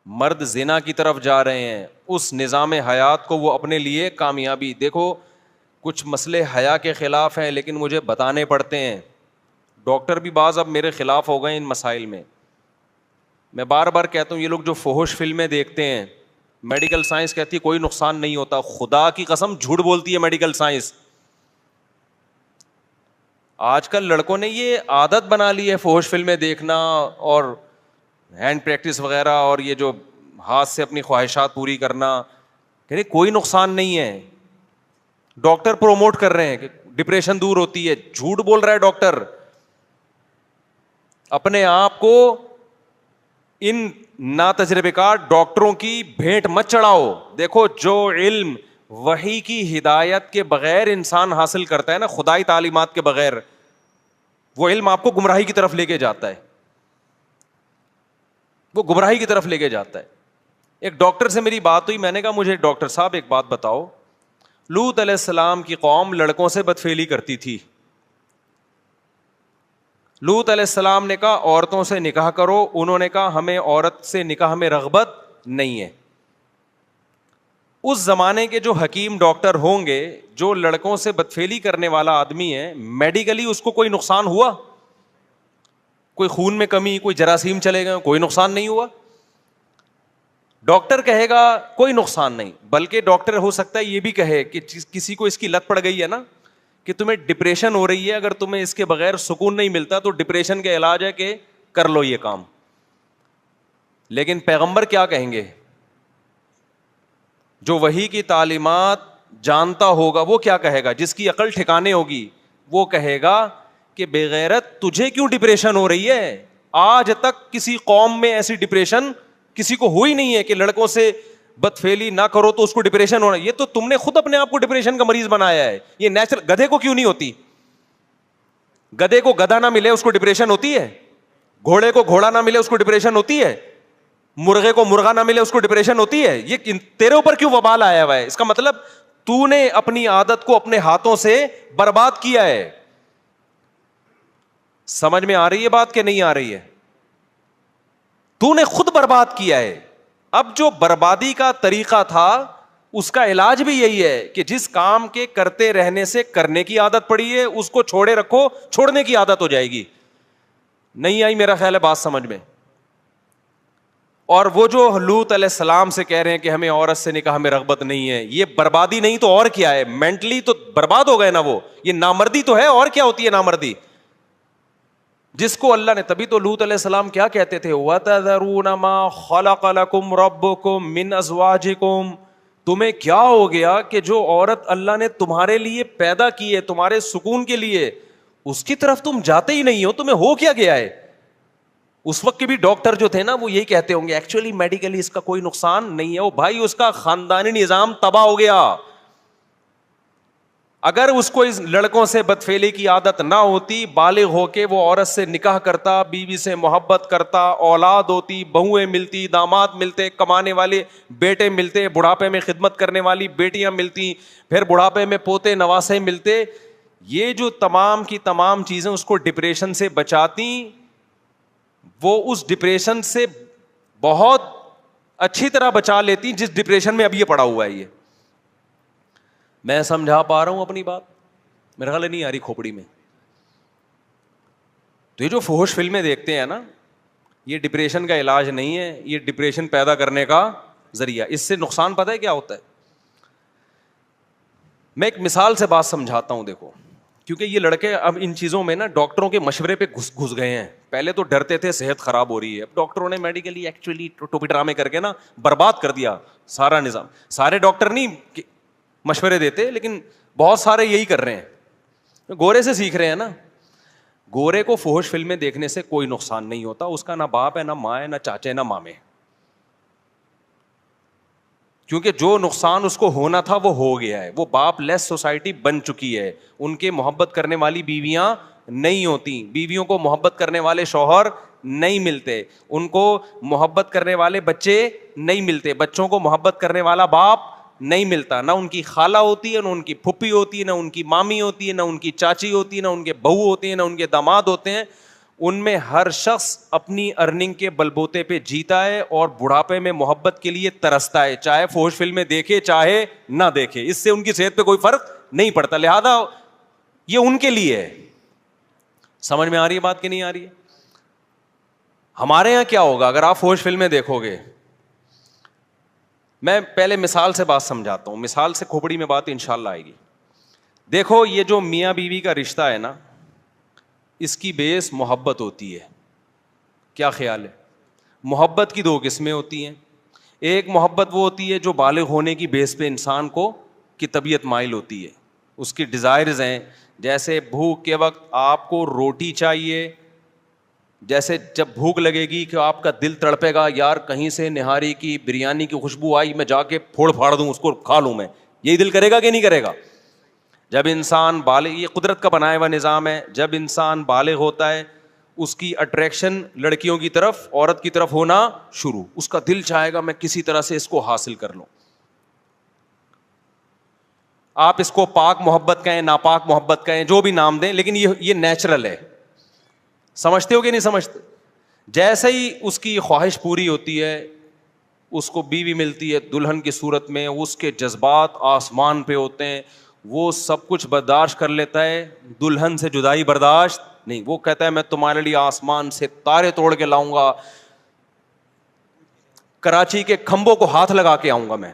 مرد زنا کی طرف جا رہے ہیں, اس نظام حیات کو وہ اپنے لیے کامیابی. دیکھو کچھ مسئلے حیا کے خلاف ہیں لیکن مجھے بتانے پڑتے ہیں. ڈاکٹر بھی بعض اب میرے خلاف ہو گئے ان مسائل میں. میں بار بار کہتا ہوں یہ لوگ جو فحش فلمیں دیکھتے ہیں, میڈیکل سائنس کہتی ہے کوئی نقصان نہیں ہوتا, خدا کی قسم جھوٹ بولتی ہے میڈیکل سائنس. آج کل لڑکوں نے یہ عادت بنا لی ہے فحش فلمیں دیکھنا اور ہینڈ پریکٹس وغیرہ, اور یہ جو ہاتھ سے اپنی خواہشات پوری کرنا, کہ کوئی نقصان نہیں ہے. ڈاکٹر پروموٹ کر رہے ہیں کہ ڈپریشن دور ہوتی ہے, جھوٹ بول رہا ہے ڈاکٹر. اپنے آپ کو ان ناتجربے کار ڈاکٹروں کی بھیٹ مت چڑھاؤ. دیکھو جو علم وحی کی ہدایت کے بغیر انسان حاصل کرتا ہے نا, خدائی تعلیمات کے بغیر, وہ علم آپ کو گمراہی کی طرف لے کے جاتا ہے, وہ گمراہی کی طرف لے کے جاتا ہے. ایک ڈاکٹر سے میری بات ہوئی, میں نے کہا مجھے ڈاکٹر صاحب ایک بات بتاؤ, لوط علیہ السلام کی قوم لڑکوں سے بدفعلی کرتی تھی. لوط علیہ السلام نے کہا عورتوں سے نکاح کرو, انہوں نے کہا ہمیں عورت سے نکاح میں رغبت نہیں ہے. اس زمانے کے جو حکیم ڈاکٹر ہوں گے, جو لڑکوں سے بدفعلی کرنے والا آدمی ہے, میڈیکلی اس کو کوئی نقصان ہوا؟ کوئی خون میں کمی, کوئی جراثیم چلے گئے, کوئی نقصان نہیں ہوا. ڈاکٹر کہے گا کوئی نقصان نہیں, بلکہ ڈاکٹر ہو سکتا ہے یہ بھی کہے کہ کسی کو اس کی لت پڑ گئی ہے نا, کہ تمہیں ڈپریشن ہو رہی ہے, اگر تمہیں اس کے بغیر سکون نہیں ملتا تو ڈپریشن کا علاج ہے کہ کر لو یہ کام. لیکن پیغمبر کیا کہیں گے؟ جو وحی کی تعلیمات جانتا ہوگا وہ کیا کہے گا؟ جس کی عقل ٹھکانے ہوگی وہ کہے گا کہ بے غیرت تجھے کیوں ڈپریشن ہو رہی ہے؟ آج تک کسی قوم میں ایسی ڈپریشن کسی کو ہوئی نہیں ہے کہ لڑکوں سے بدفعلی نہ کرو تو اس کو ڈپریشن ہونا. یہ تو تم نے خود اپنے آپ کو ڈپریشن کا مریض بنایا ہے. یہ نیچرل. گدھے کو کیوں نہیں ہوتی؟ گدھے کو گدھا نہ ملے اس کو ڈپریشن ہوتی ہے, گھوڑے کو گھوڑا نہ ملے اس کو ڈپریشن ہوتی ہے, مرغے کو مرغا نہ ملے اس کو ڈپریشن ہوتی ہے. یہ تیرے اوپر کیوں وبال آیا ہوا ہے؟ اس کا مطلب تو نے اپنی عادت کو اپنے ہاتھوں سے برباد کیا ہے. سمجھ میں آ رہی ہے بات کہ نہیں آ رہی ہے؟ تو نے خود برباد کیا ہے. اب جو بربادی کا طریقہ تھا اس کا علاج بھی یہی ہے کہ جس کام کے کرتے رہنے سے کرنے کی عادت پڑی ہے اس کو چھوڑے رکھو, چھوڑنے کی عادت ہو جائے گی. نہیں آئی میرا خیال ہے بات سمجھ میں؟ اور وہ جو لوط علیہ السلام سے کہہ رہے ہیں کہ ہمیں عورت سے نکاح میں رغبت نہیں ہے, یہ بربادی نہیں تو اور کیا ہے؟ مینٹلی تو برباد ہو گئے نا وہ. یہ نامردی تو ہے, اور کیا ہوتی ہے نامردی؟ جس کو اللہ نے, تبھی تو لوط علیہ السلام کیا کہتے تھے, وَتَذَرُونَ مَا خَلَقَ لَكُمْ رَبُّكُمْ مِنْ أَزْوَاجِكُمْ. تمہیں کیا ہو گیا کہ جو عورت اللہ نے تمہارے لیے پیدا کی ہے تمہارے سکون کے لیے, اس کی طرف تم جاتے ہی نہیں ہو؟ تمہیں ہو کیا گیا ہے؟ اس وقت کے بھی ڈاکٹر جو تھے نا وہ یہی کہتے ہوں گے ایکچولی میڈیکلی اس کا کوئی نقصان نہیں ہے. وہ بھائی اس کا خاندانی نظام تباہ ہو گیا. اگر اس کو اس لڑکوں سے بدفعلی کی عادت نہ ہوتی, بالغ ہو کے وہ عورت سے نکاح کرتا, بیوی سے محبت کرتا, اولاد ہوتی, بہویں ملتی, داماد ملتے, کمانے والے بیٹے ملتے, بڑھاپے میں خدمت کرنے والی بیٹیاں ملتی, پھر بڑھاپے میں پوتے نواسے ملتے, یہ جو تمام کی تمام چیزیں اس کو ڈپریشن سے بچاتی, وہ اس ڈپریشن سے بہت اچھی طرح بچا لیتی جس ڈپریشن میں اب یہ پڑا ہوا ہے. یہ میں سمجھا پا رہا ہوں اپنی بات؟ میرا خیال نہیں آ رہی کھوپڑی میں. تو یہ جو فحش فلمیں دیکھتے ہیں نا, یہ ڈپریشن کا علاج نہیں ہے, یہ ڈپریشن پیدا کرنے کا ذریعہ. اس سے نقصان پتہ ہے کیا ہوتا ہے؟ میں ایک مثال سے بات سمجھاتا ہوں. دیکھو, کیونکہ یہ لڑکے اب ان چیزوں میں نا ڈاکٹروں کے مشورے پہ گھس گئے ہیں. پہلے تو ڈرتے تھے صحت خراب ہو رہی ہے, اب ڈاکٹروں نے میڈیکلی ایکچولی ٹوپی ڈرامے کر کے نا برباد کر دیا سارا نظام. سارے ڈاکٹر نہیں مشورے دیتے, لیکن بہت سارے یہی کر رہے ہیں, گورے سے سیکھ رہے ہیں نا. گورے کو فحش فلمیں دیکھنے سے کوئی نقصان نہیں ہوتا, اس کا نہ باپ ہے, نہ ماں ہے, نہ چاچے, نہ مامے, کیونکہ جو نقصان اس کو ہونا تھا وہ ہو گیا ہے. وہ باپ لیس سوسائٹی بن چکی ہے. ان کے محبت کرنے والی بیویاں نہیں ہوتی, بیویوں کو محبت کرنے والے شوہر نہیں ملتے, ان کو محبت کرنے والے بچے نہیں ملتے, بچوں کو محبت کرنے والا باپ نہیں ملتا. نہ ان کی خالہ ہوتی ہے, نہ ان کی پھپھی ہوتی ہے, نہ ان کی مامی ہوتی ہے, نہ ان کی چاچی ہوتی ہے, نہ ان کے بہو ہوتی ہیں, نہ ان کے داماد ہوتے ہیں. ان میں ہر شخص اپنی ارننگ کے بلبوتے پہ جیتا ہے اور بڑھاپے میں محبت کے لیے ترستا ہے, چاہے فوج فلمیں دیکھے چاہے نہ دیکھے, اس سے ان کی صحت پہ کوئی فرق نہیں پڑتا, لہذا یہ ان کے لیے ہے. سمجھ میں آ رہی ہے بات کہ نہیں آ رہی ہے؟ ہمارے یہاں کیا ہوگا اگر آپ فوج فلمیں دیکھو گے؟ میں پہلے مثال سے بات سمجھاتا ہوں, مثال سے کھوپڑی میں بات انشاءاللہ آئے گی. دیکھو یہ جو میاں بیوی کا رشتہ ہے نا, اس کی بیس محبت ہوتی ہے. کیا خیال ہے؟ محبت کی دو قسمیں ہوتی ہیں. ایک محبت وہ ہوتی ہے جو بالغ ہونے کی بیس پہ انسان کو کی طبیعت مائل ہوتی ہے, اس کی ڈیزائرز ہیں. جیسے بھوک کے وقت آپ کو روٹی چاہیے, جیسے جب بھوک لگے گی کہ آپ کا دل تڑپے گا, یار کہیں سے نہاری کی بریانی کی خوشبو آئی, میں جا کے پھوڑ پھاڑ دوں اس کو, کھا لوں میں, یہی دل کرے گا کہ نہیں کرے گا؟ جب انسان بالغ, یہ قدرت کا بنایا ہوا نظام ہے, جب انسان بالغ ہوتا ہے اس کی اٹریکشن لڑکیوں کی طرف, عورت کی طرف ہونا شروع, اس کا دل چاہے گا میں کسی طرح سے اس کو حاصل کر لوں. آپ اس کو پاک محبت کہیں, ناپاک محبت کہیں, جو بھی نام دیں, لیکن یہ نیچرل ہے. سمجھتے ہو کہ نہیں سمجھتے؟ جیسے ہی اس کی خواہش پوری ہوتی ہے, اس کو بیوی ملتی ہے دلہن کی صورت میں, اس کے جذبات آسمان پہ ہوتے ہیں, وہ سب کچھ برداشت کر لیتا ہے, دلہن سے جدائی برداشت نہیں. وہ کہتا ہے میں تمہارے لیے آسمان سے تارے توڑ کے لاؤں گا, کراچی کے کھمبوں کو ہاتھ لگا کے آؤں گا میں.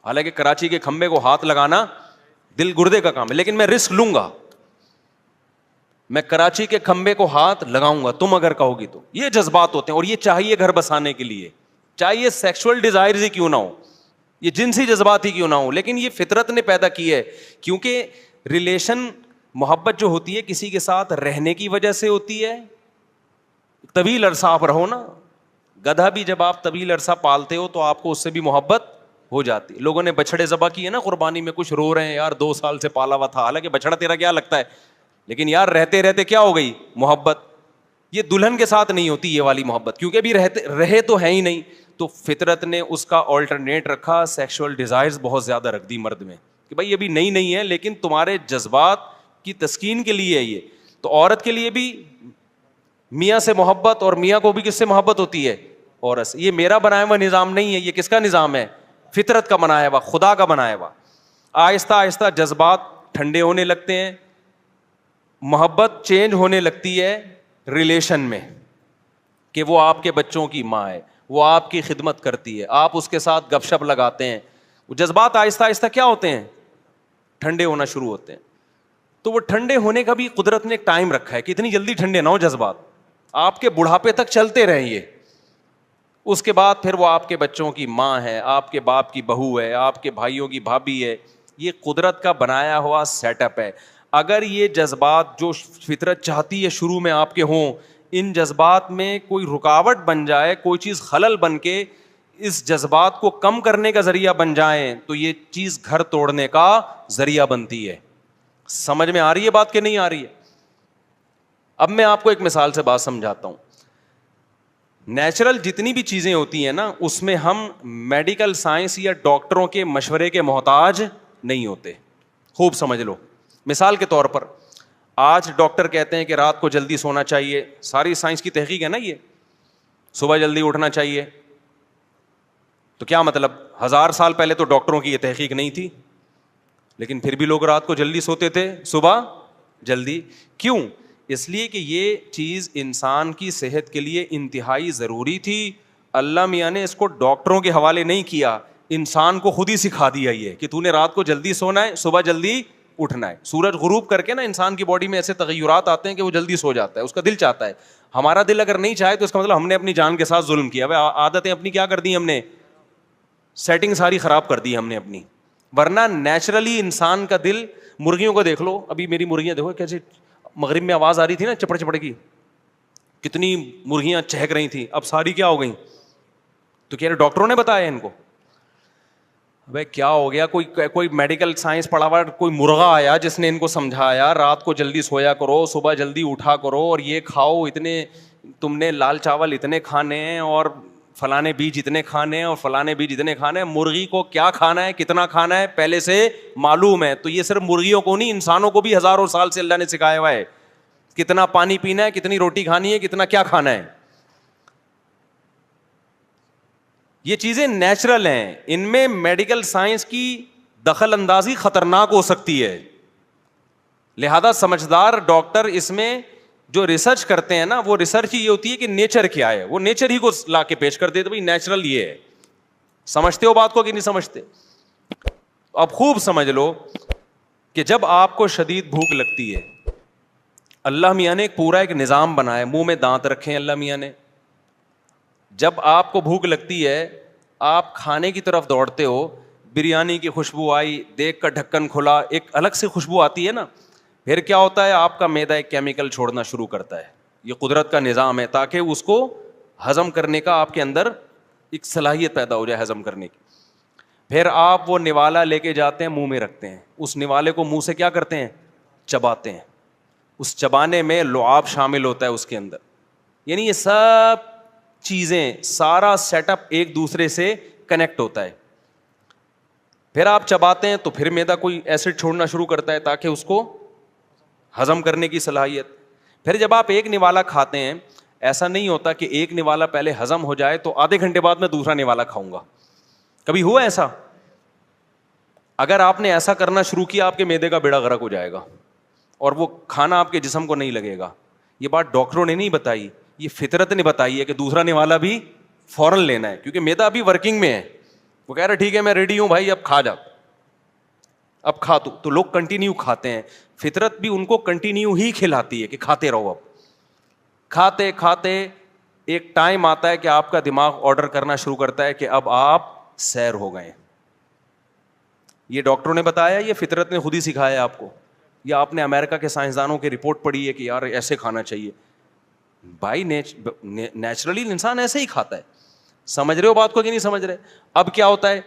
حالانکہ کراچی کے کھمبے کو ہاتھ لگانا دل گردے کا کام ہے, لیکن میں رسک لوں گا, میں کراچی کے کھمبے کو ہاتھ لگاؤں گا تم اگر کہو گی تو. یہ جذبات ہوتے ہیں, اور یہ چاہیے گھر بسانے کے لیے, چاہیے سیکسول ڈیزائرز ہی کیوں نہ ہو, یہ جنسی جذبات ہی کیوں نہ ہو, لیکن یہ فطرت نے پیدا کی ہے. کیونکہ ریلیشن, محبت جو ہوتی ہے کسی کے ساتھ رہنے کی وجہ سے ہوتی ہے. طویل عرصہ آپ رہو نا, گدھا بھی جب آپ طویل عرصہ پالتے ہو تو آپ کو اس سے بھی محبت ہو جاتی. لوگوں نے بچڑے ذبح کیے نا قربانی میں, کچھ رو رہے ہیں یار 2 سال سے پالا ہوا تھا, حالانکہ بچڑا تیرا کیا لگتا ہے, لیکن یار رہتے رہتے کیا ہو گئی محبت. یہ دلہن کے ساتھ نہیں ہوتی یہ والی محبت, کیونکہ ابھی رہے تو ہے ہی نہیں. تو فطرت نے اس کا آلٹرنیٹ رکھا, سیکشول ڈیزائرز بہت زیادہ رکھ دی مرد میں, کہ بھائی ابھی نہیں ہے لیکن تمہارے جذبات کی تسکین کے لیے ہے یہ. تو عورت کے لیے بھی میاں سے محبت, اور میاں کو بھی کس سے محبت ہوتی ہے؟ عورت سے. یہ میرا بنایا ہوا نظام نہیں ہے, یہ کس کا نظام ہے؟ فطرت کا بنایا ہوا, خدا کا بنایا ہوا. آہستہ آہستہ جذبات ٹھنڈے ہونے لگتے ہیں, محبت چینج ہونے لگتی ہے ریلیشن میں, کہ وہ آپ کے بچوں کی ماں ہے, وہ آپ کی خدمت کرتی ہے, آپ اس کے ساتھ گپ شپ لگاتے ہیں. وہ جذبات آہستہ آہستہ کیا ہوتے ہیں؟ ٹھنڈے ہونا شروع ہوتے ہیں. تو وہ ٹھنڈے ہونے کا بھی قدرت نے ایک ٹائم رکھا ہے کہ اتنی جلدی ٹھنڈے نہ ہو جذبات, آپ کے بڑھاپے تک چلتے رہیں یہ. اس کے بعد پھر وہ آپ کے بچوں کی ماں ہے, آپ کے باپ کی بہو ہے, آپ کے بھائیوں کی بھابھی ہے. یہ قدرت کا بنایا ہوا سیٹ اپ ہے. اگر یہ جذبات جو فطرت چاہتی ہے شروع میں آپ کے ہوں, ان جذبات میں کوئی رکاوٹ بن جائے, کوئی چیز خلل بن کے اس جذبات کو کم کرنے کا ذریعہ بن جائیں, تو یہ چیز گھر توڑنے کا ذریعہ بنتی ہے. سمجھ میں آ رہی ہے بات کہ نہیں آ رہی ہے؟ اب میں آپ کو ایک مثال سے بات سمجھاتا ہوں. نیچرل جتنی بھی چیزیں ہوتی ہیں نا, اس میں ہم میڈیکل سائنس یا ڈاکٹروں کے مشورے کے محتاج نہیں ہوتے. خوب سمجھ لو. مثال کے طور پر آج ڈاکٹر کہتے ہیں کہ رات کو جلدی سونا چاہیے, ساری سائنس کی تحقیق ہے نا یہ, صبح جلدی اٹھنا چاہیے. تو کیا مطلب, 1000 سال پہلے تو ڈاکٹروں کی یہ تحقیق نہیں تھی, لیکن پھر بھی لوگ رات کو جلدی سوتے تھے, صبح جلدی. کیوں؟ اس لیے کہ یہ چیز انسان کی صحت کے لیے انتہائی ضروری تھی. اللہ میاں نے اس کو ڈاکٹروں کے حوالے نہیں کیا, انسان کو خود ہی سکھا دیا یہ کہ تو نے رات کو جلدی سونا ہے, صبح جلدی اٹھنا ہے. سورج غروب کر کے نا انسان کی باڈی میں ایسے تغیرات آتے ہیں کہ وہ جلدی سو جاتا ہے, اس کا دل چاہتا ہے. ہمارا دل اگر نہیں چاہے تو اس کا مطلب ہم نے اپنی جان کے ساتھ ظلم کیا. عادتیں اپنی کیا کر دی ہم نے, سیٹنگ ساری خراب کر دی ہم نے اپنی. ورنہ نیچرلی انسان کا دل, مرغیوں کو دیکھ لو, ابھی میری مرغیاں دیکھو کیسے, مغرب میں آواز آ رہی تھی نا چپڑ چپڑ کی, کتنی مرغیاں چہک رہی تھیں, اب ساری کیا ہو گئیں؟ تو کہہ رہے ڈاکٹروں نے بتایا ان کو. بھائی کیا ہو گیا, کوئی میڈیکل سائنس پڑھا ہوا کوئی مرغا آیا جس نے ان کو سمجھایا رات کو جلدی سویا کرو, صبح جلدی اٹھا کرو, اور یہ کھاؤ, اتنے تم نے لال چاول اتنے کھانے ہیں, اور فلانے بیج اتنے کھانے ہیں, اور فلانے بیج اتنے کھانے ہیں. مرغی کو کیا کھانا ہے, کتنا کھانا ہے, پہلے سے معلوم ہے. تو یہ صرف مرغیوں کو نہیں, انسانوں کو بھی ہزاروں سال سے اللہ نے سکھایا ہوا ہے کتنا پانی پینا ہے, کتنی روٹی کھانی ہے, کتنا کیا کھانا ہے. یہ چیزیں نیچرل ہیں, ان میں میڈیکل سائنس کی دخل اندازی خطرناک ہو سکتی ہے. لہذا سمجھدار ڈاکٹر اس میں جو ریسرچ کرتے ہیں نا, وہ ریسرچ یہ ہوتی ہے کہ نیچر کیا ہے, وہ نیچر ہی کو لا کے پیش کر دیتے, بھائی نیچرل یہ ہے. سمجھتے ہو بات کو کہ نہیں سمجھتے؟ اب خوب سمجھ لو کہ جب آپ کو شدید بھوک لگتی ہے, اللہ میاں نے ایک پورا ایک نظام بنایا, منہ میں دانت رکھے ہیں اللہ میاں نے. جب آپ کو بھوک لگتی ہے, آپ کھانے کی طرف دوڑتے ہو, بریانی کی خوشبو آئی, دیکھ کر ڈھکن کھلا, ایک الگ سی خوشبو آتی ہے نا, پھر کیا ہوتا ہے, آپ کا معدہ ایک کیمیکل چھوڑنا شروع کرتا ہے. یہ قدرت کا نظام ہے تاکہ اس کو ہضم کرنے کا آپ کے اندر ایک صلاحیت پیدا ہو جائے ہضم کرنے کی. پھر آپ وہ نوالا لے کے جاتے ہیں, منہ میں رکھتے ہیں, اس نوالے کو منہ سے کیا کرتے ہیں, چباتے ہیں. اس چبانے میں لعاب شامل ہوتا ہے اس کے اندر, یعنی یہ سب چیزیں, سارا سیٹ اپ ایک دوسرے سے کنیکٹ ہوتا ہے. پھر آپ چباتے ہیں تو پھر معدہ کوئی ایسڈ چھوڑنا شروع کرتا ہے تاکہ اس کو ہضم کرنے کی صلاحیت. پھر جب آپ ایک نوالا کھاتے ہیں, ایسا نہیں ہوتا کہ ایک نوالا پہلے ہضم ہو جائے تو آدھے گھنٹے بعد میں دوسرا نوالا کھاؤں گا. کبھی ہوا ایسا؟ اگر آپ نے ایسا کرنا شروع کیا, آپ کے معدے کا بیڑا غرق ہو جائے گا اور وہ کھانا آپ کے جسم کو نہیں لگے گا. یہ بات ڈاکٹروں نے نہیں بتائی, یہ فطرت نے بتائی ہے کہ دوسرا نوالا بھی فوراً لینا ہے, کیونکہ معدہ ابھی ورکنگ میں ہے. وہ کہہ رہا ٹھیک ہے میں ریڈی ہوں بھائی, اب کھا جا, اب کھا تو لوگ کنٹینیو کھاتے ہیں. فطرت بھی ان کو کنٹینیو ہی کھلاتی ہے کہ کھاتے رہو. اب کھاتے کھاتے ایک ٹائم آتا ہے کہ آپ کا دماغ آرڈر کرنا شروع کرتا ہے کہ اب آپ سیر ہو گئے. یہ ڈاکٹروں نے بتایا, یہ فطرت نے خود ہی سکھایا آپ کو, یا آپ نے امریکہ کے سائنسدانوں کی رپورٹ پڑھی ہے کہ یار ایسے کھانا چاہیے؟ بھائی نیچرلی انسان ایسے ہی کھاتا ہے. سمجھ رہے ہو بات کو کہ نہیں سمجھ رہے؟ اب کیا ہوتا ہے,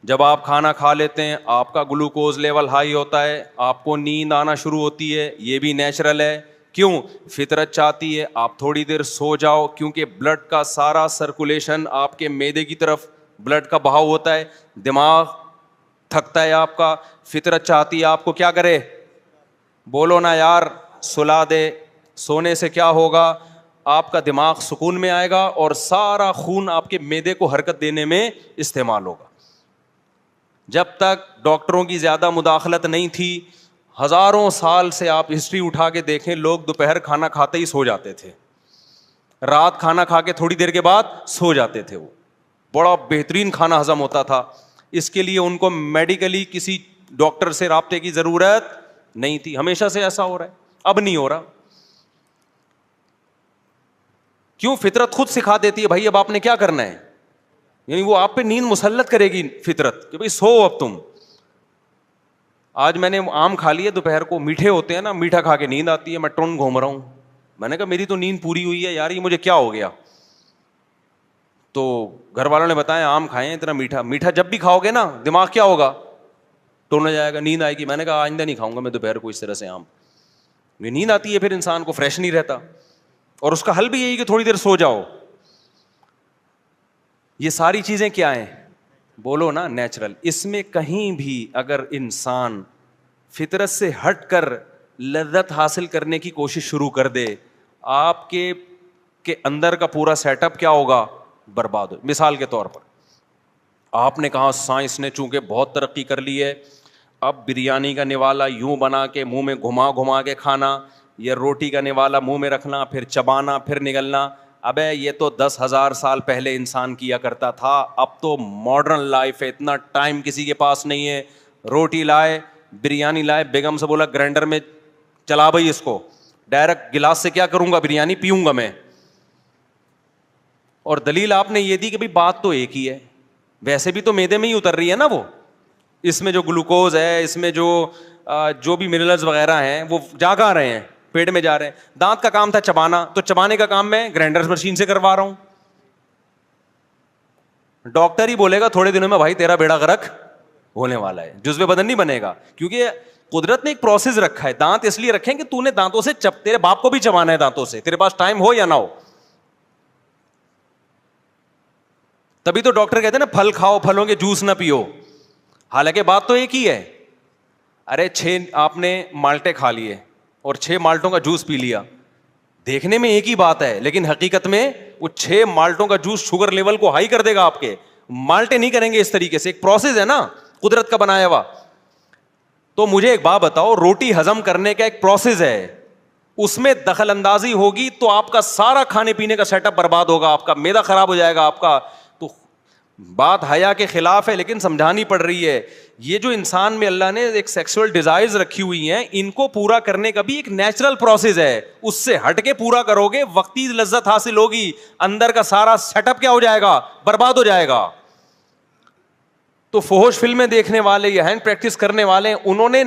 جب آپ کھانا کھا لیتے ہیں, آپ کا گلوکوز لیول ہائی ہوتا ہے, آپ کو نیند آنا شروع ہوتی ہے. یہ بھی نیچرل ہے. کیوں؟ فطرت چاہتی ہے آپ تھوڑی دیر سو جاؤ, کیونکہ بلڈ کا سارا سرکولیشن آپ کے معدے کی طرف بلڈ کا بہاؤ ہوتا ہے, دماغ تھکتا ہے آپ کا. فطرت چاہتی ہے آپ کو کیا کرے, بولو نا یار, سلا دے. سونے سے کیا ہوگا, آپ کا دماغ سکون میں آئے گا اور سارا خون آپ کے معدے کو حرکت دینے میں استعمال ہوگا. جب تک ڈاکٹروں کی زیادہ مداخلت نہیں تھی, ہزاروں سال سے آپ ہسٹری اٹھا کے دیکھیں, لوگ دوپہر کھانا کھاتے ہی سو جاتے تھے, رات کھانا کھا کے تھوڑی دیر کے بعد سو جاتے تھے. وہ بڑا بہترین کھانا ہضم ہوتا تھا. اس کے لیے ان کو میڈیکلی کسی ڈاکٹر سے رابطے کی ضرورت نہیں تھی. ہمیشہ سے ایسا ہو رہا ہے, اب نہیں ہو رہا. کیوں؟ فطرت خود سکھا دیتی ہے بھائی اب آپ نے کیا کرنا ہے, یعنی وہ آپ پہ نیند مسلط کرے گی فطرت کہ بھائی سو اب تم. آج میں نے آم کھا لیے دوپہر کو, میٹھے ہوتے ہیں نا, میٹھا کھا کے نیند آتی ہے, میں ٹون گھوم رہا ہوں. میں نے کہا میری تو نیند پوری ہوئی ہے یار, یہ مجھے کیا ہو گیا؟ تو گھر والوں نے بتایا آم کھائے اتنا میٹھا. میٹھا جب بھی کھاؤ گے نا دماغ کیا ہوگا, ٹون ہو جائے گا, نیند آئے گی. میں نے کہا آئندہ نہیں کھاؤں گا میں دوپہر کو اس طرح سے آم. یہ نیند آتی ہے, پھر انسان کو فریش نہیں رہتا. اور اس کا حل بھی یہی کہ تھوڑی دیر سو جاؤ. یہ ساری چیزیں کیا ہیں, بولو نا نیچرل. اس میں کہیں بھی اگر انسان فطرت سے ہٹ کر لذت حاصل کرنے کی کوشش شروع کر دے, آپ کے اندر کا پورا سیٹ اپ کیا ہوگا, برباد ہو. مثال کے طور پر آپ نے کہا سائنس نے چونکہ بہت ترقی کر لی ہے, اب بریانی کا نوالا یوں بنا کے منہ میں گھما گھما کے کھانا, یا روٹی کا نوالا منہ میں رکھنا, پھر چبانا, پھر نگلنا. ابے یہ تو 10,000 سال پہلے انسان کیا کرتا تھا. اب تو ماڈرن لائف ہے, اتنا ٹائم کسی کے پاس نہیں ہے. روٹی لائے, بریانی لائے, بیگم سے بولا گرینڈر میں چلا بھائی اس کو, ڈائریکٹ گلاس سے کیا کروں گا, بریانی پیوں گا میں. اور دلیل آپ نے یہ دی کہ بھائی بات تو ایک ہی ہے, ویسے بھی تو معدے میں ہی اتر رہی ہے نا وہ. اس میں جو گلوکوز ہے, اس میں جو بھی منرلز وغیرہ ہیں وہ جا کہاں رہے ہیں, پیٹ میں جا رہے ہیں. دانت کا کام تھا چبانا, تو چبانے کا کام میں گرائنڈر مشین سے کروا رہا ہوں. ڈاکٹر ہی بولے گا تھوڑے دنوں میں بھائی تیرا بیڑا غرق ہونے والا ہے, جزو بدن نہیں بنے گا. کیونکہ قدرت نے ایک پروسیس رکھا ہے. دانت اس لیے رکھیں کہ تو نے دانتوں سے تیرے باپ کو بھی چبانا ہے دانتوں سے, تیرے پاس ٹائم ہو یا نہ ہو. تبھی تو ڈاکٹر کہتے ہیں نا پھل کھاؤ, پھلوں کے جوس نہ پیو. حالانکہ بات تو ایک ہی ہے. ارے 6 آپ نے مالٹے کھا لیے اور 6 مالٹوں کا جوس پی لیا. دیکھنے میں ایک ہی بات ہے, لیکن حقیقت میں وہ 6 مالٹوں کا جوس شوگر لیول کو ہائی کر دے گا آپ کے. مالٹے نہیں کریں گے اس طریقے سے, ایک پروسیس ہے نا قدرت کا بنایا ہوا. تو مجھے ایک بات بتاؤ, روٹی ہضم کرنے کا ایک پروسیس ہے, اس میں دخل اندازی ہوگی تو آپ کا سارا کھانے پینے کا سیٹ اپ برباد ہوگا, آپ کا معدہ خراب ہو جائے گا آپ کا. تو بات حیا کے خلاف ہے لیکن سمجھانی پڑ رہی ہے. یہ جو انسان میں اللہ نے ایک سیکسول ڈیزائرز رکھی ہوئی ہیں, ان کو پورا کرنے کا بھی ایک نیچرل پروسیس ہے. اس سے ہٹ کے پورا کرو گے, وقتی لذت حاصل ہوگی, اندر کا سارا سیٹ اپ کیا ہو جائے گا, برباد ہو جائے گا. تو فحش فلمیں دیکھنے والے یا ہینڈ پریکٹس کرنے والے, انہوں نے